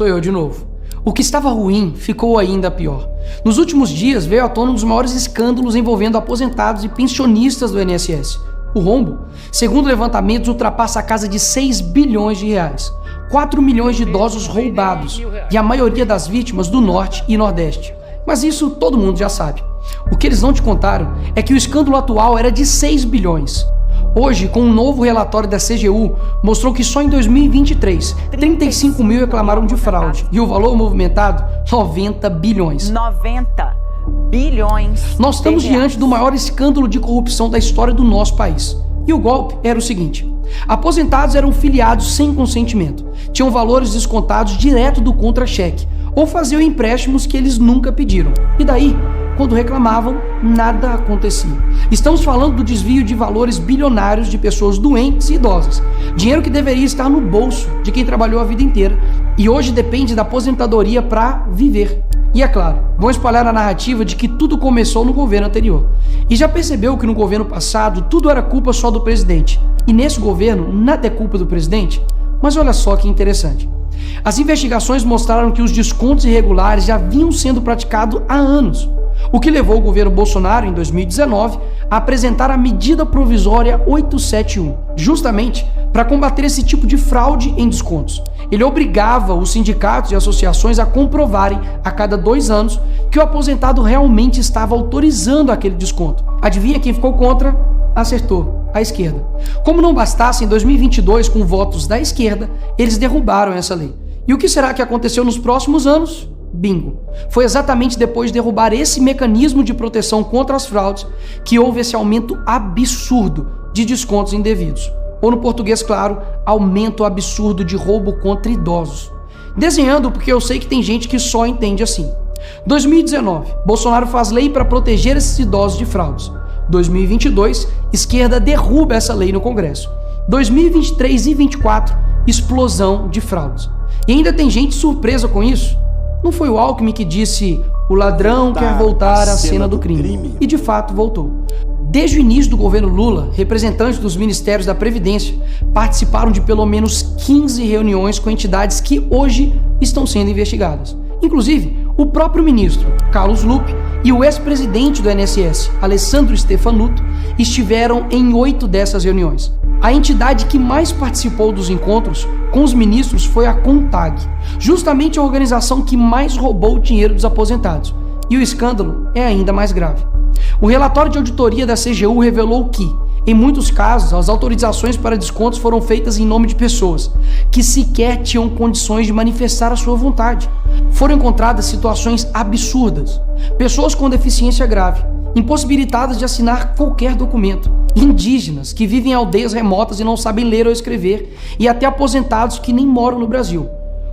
sou eu de novo. O que estava ruim ficou ainda pior. Nos últimos dias veio à tona um dos maiores escândalos envolvendo aposentados e pensionistas do INSS. O rombo, segundo levantamentos, ultrapassa a casa de 6 bilhões de reais. 4 milhões de idosos roubados e a maioria das vítimas do Norte e Nordeste. Mas isso todo mundo já sabe. O que eles não te contaram é que o escândalo atual era de 6 bilhões. Hoje, com um novo relatório da CGU, mostrou que só em 2023, 35 mil reclamaram de fraude e o valor movimentado, 90 bilhões. 90 bilhões. Nós estamos diante do maior escândalo de corrupção da história do nosso país. E o golpe era o seguinte: aposentados eram filiados sem consentimento, tinham valores descontados direto do contra-cheque ou faziam empréstimos que eles nunca pediram. E daí, quando reclamavam, nada acontecia. Estamos falando do desvio de valores bilionários de pessoas doentes e idosas. Dinheiro que deveria estar no bolso de quem trabalhou a vida inteira e hoje depende da aposentadoria para viver. E é claro, vão espalhar a narrativa de que tudo começou no governo anterior. E já percebeu que no governo passado tudo era culpa só do presidente. E nesse governo nada é culpa do presidente? Mas olha só que interessante. As investigações mostraram que os descontos irregulares já vinham sendo praticados há anos. O que levou o governo Bolsonaro, em 2019, a apresentar a medida provisória 871, justamente para combater esse tipo de fraude em descontos. Ele obrigava os sindicatos e associações a comprovarem, a cada 2 anos, que o aposentado realmente estava autorizando aquele desconto. Adivinha quem ficou contra? Acertou, a esquerda. Como não bastasse, em 2022, com votos da esquerda, eles derrubaram essa lei. E o que será que aconteceu nos próximos anos? Bingo! Foi exatamente depois de derrubar esse mecanismo de proteção contra as fraudes que houve esse aumento absurdo de descontos indevidos. Ou no português claro, aumento absurdo de roubo contra idosos. Desenhando porque eu sei que tem gente que só entende assim. 2019, Bolsonaro faz lei para proteger esses idosos de fraudes. 2022, esquerda derruba essa lei no Congresso. 2023 e 2024, explosão de fraudes. E ainda tem gente surpresa com isso. Não foi o Alckmin que disse: o ladrão quer voltar à cena do crime. E de fato voltou. Desde o início do governo Lula, representantes dos ministérios da Previdência participaram de pelo menos 15 reuniões com entidades que hoje estão sendo investigadas. Inclusive, o próprio ministro, Carlos Lupe, e o ex-presidente do INSS, Alessandro Stefanuto, estiveram em 8 dessas reuniões. A entidade que mais participou dos encontros com os ministros foi a CONTAG, justamente a organização que mais roubou o dinheiro dos aposentados. E o escândalo é ainda mais grave. O relatório de auditoria da CGU revelou que, em muitos casos, as autorizações para descontos foram feitas em nome de pessoas que sequer tinham condições de manifestar a sua vontade. Foram encontradas situações absurdas. Pessoas com deficiência grave, impossibilitadas de assinar qualquer documento, indígenas que vivem em aldeias remotas e não sabem ler ou escrever, e até aposentados que nem moram no Brasil.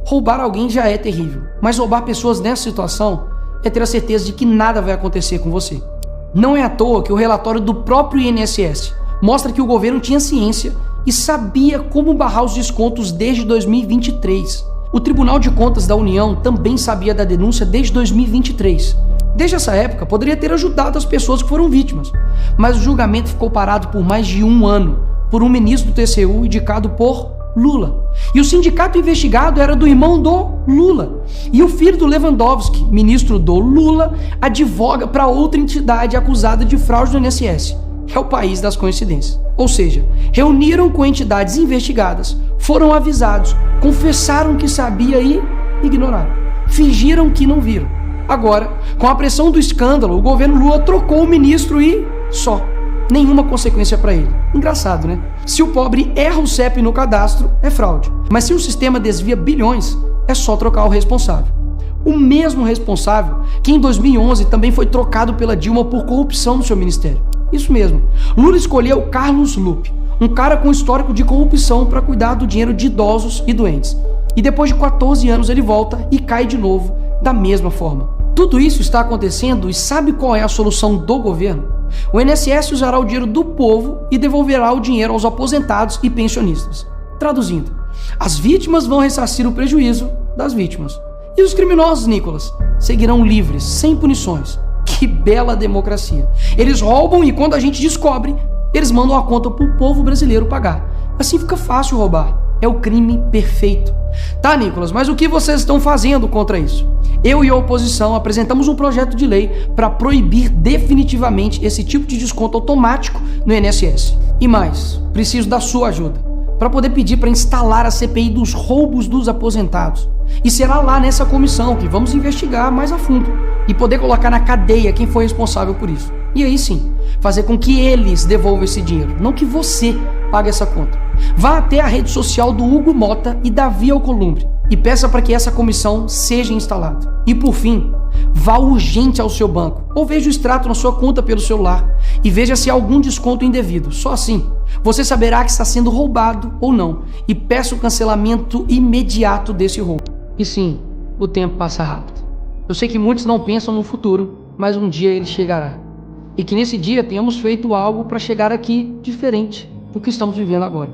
Roubar alguém já é terrível, mas roubar pessoas nessa situação é ter a certeza de que nada vai acontecer com você. Não é à toa que o relatório do próprio INSS mostra que o governo tinha ciência e sabia como barrar os descontos desde 2023. O Tribunal de Contas da União também sabia da denúncia desde 2023. Desde essa época, poderia ter ajudado as pessoas que foram vítimas, mas o julgamento ficou parado por mais de 1 ano, por um ministro do TCU indicado por Lula. E o sindicato investigado era do irmão do Lula. E o filho do Lewandowski, ministro do Lula, advoga para outra entidade acusada de fraude do INSS. É o país das coincidências. Ou seja, reuniram com entidades investigadas, foram avisados, confessaram que sabia e ignoraram. Fingiram que não viram. Agora, com a pressão do escândalo, o governo Lula trocou o ministro e só. Nenhuma consequência para ele. Engraçado, né? Se o pobre erra o CEP no cadastro, é fraude. Mas se o sistema desvia bilhões, é só trocar o responsável. O mesmo responsável que em 2011 também foi trocado pela Dilma por corrupção no seu ministério. Isso mesmo. Lula escolheu Carlos Lupe, um cara com histórico de corrupção para cuidar do dinheiro de idosos e doentes. E depois de 14 anos ele volta e cai de novo da mesma forma. Tudo isso está acontecendo e sabe qual é a solução do governo? O INSS usará o dinheiro do povo e devolverá o dinheiro aos aposentados e pensionistas. Traduzindo, as vítimas vão ressarcir o prejuízo das vítimas. E os criminosos, Nicolas, seguirão livres, sem punições. Que bela democracia. Eles roubam e quando a gente descobre, eles mandam a conta para o povo brasileiro pagar. Assim fica fácil roubar. É o crime perfeito. Tá, Nicolas, mas o que vocês estão fazendo contra isso? Eu e a oposição apresentamos um projeto de lei para proibir definitivamente esse tipo de desconto automático no INSS. E mais, preciso da sua ajuda para poder pedir para instalar a CPI dos roubos dos aposentados. E será lá nessa comissão que vamos investigar mais a fundo e poder colocar na cadeia quem foi responsável por isso. E aí sim, fazer com que eles devolvam esse dinheiro, não que você pague essa conta. Vá até a rede social do Hugo Mota e Davi Alcolumbre e peça para que essa comissão seja instalada. E por fim, vá urgente ao seu banco ou veja o extrato na sua conta pelo celular e veja se há algum desconto indevido. Só assim, você saberá que está sendo roubado ou não e peça o cancelamento imediato desse roubo. E sim, o tempo passa rápido. Eu sei que muitos não pensam no futuro, mas um dia ele chegará. E que nesse dia tenhamos feito algo para chegar aqui diferente do que estamos vivendo agora.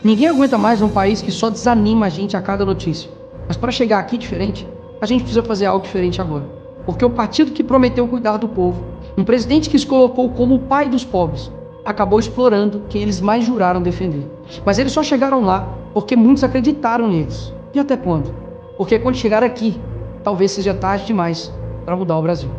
Ninguém aguenta mais um país que só desanima a gente a cada notícia. Mas para chegar aqui diferente, a gente precisa fazer algo diferente agora. Porque o partido que prometeu cuidar do povo, um presidente que se colocou como o pai dos pobres, acabou explorando quem eles mais juraram defender. Mas eles só chegaram lá porque muitos acreditaram neles. E até quando? Porque quando chegar aqui, talvez seja tarde demais para mudar o Brasil.